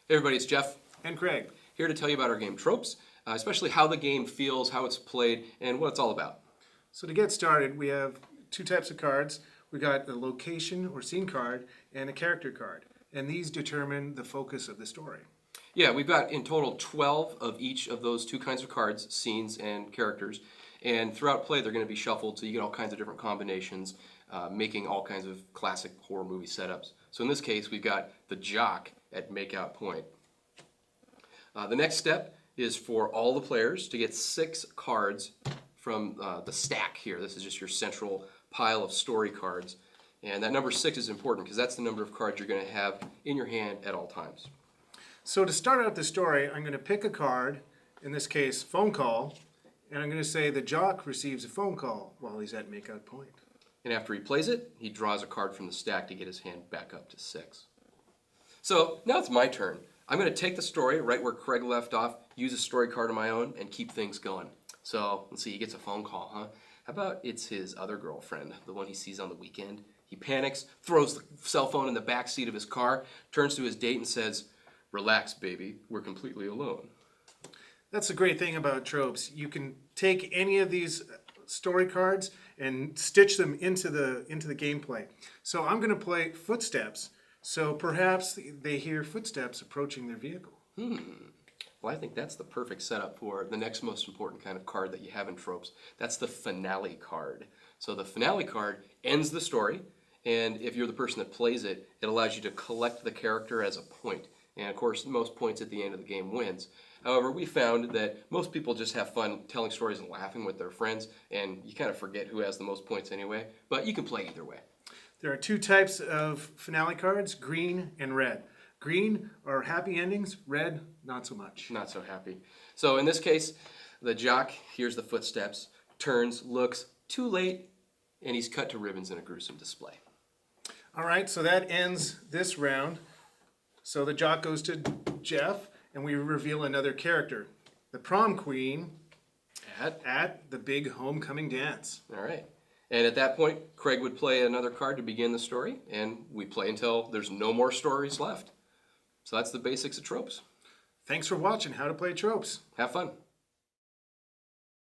Hey everybody, it's Jeff And Craig. here to tell you about our game Tropes, especially how the game feels, how it's played, and what it's all about. So to get started, we have two types of cards. We got a location or scene card and a character card. And these determine the focus of the story. Yeah, we've got in total 12 of each of those two kinds of cards, scenes and characters. And throughout play, they're going to be shuffled, so you get all kinds of different combinations, making all kinds of classic horror movie setups. So in this case, we've got the jock at makeout point. The next step is for all the players to get 6 cards from the stack here. This is just your central pile of story cards. And that number 6 is important because that's the number of cards you're going to have in your hand at all times. So to start out the story, I'm going to pick a card, in this case, phone call, and I'm going to say the jock receives a phone call while he's at makeout point. And after he plays it, he draws a card from the stack to get his hand back up to 6. So now it's my turn. I'm going to take the story right where Craig left off, use a story card of my own, and keep things going. So let's see, he gets a phone call, huh? How about it's his other girlfriend, the one he sees on the weekend? He panics, throws the cell phone in the back seat of his car, turns to his date and says, "Relax, baby, we're completely alone." That's the great thing about tropes. You can take any of these story cards and stitch them into the gameplay. So I'm going to play footsteps. So perhaps they hear footsteps approaching their vehicle. Well, I think that's the perfect setup for the next most important kind of card that you have in Tropes. That's the finale card. So the finale card ends the story, and if you're the person that plays it, it allows you to collect the character as a point. And of course, most points at the end of the game wins. However, we found that most people just have fun telling stories and laughing with their friends, and you kind of forget who has the most points anyway. But you can play either way. There are two types of finale cards, green and red. Green are happy endings, red, not so much. Not so happy. So in this case, the jock hears the footsteps, turns, looks, too late, and he's cut to ribbons in a gruesome display. All right, so that ends this round. So the jock goes to Jeff, and we reveal another character, the prom queen at the big homecoming dance. All right. And at that point, Craig would play another card to begin the story, and we play until there's no more stories left. So that's the basics of Tropes. Thanks for watching How to Play Tropes. Have fun.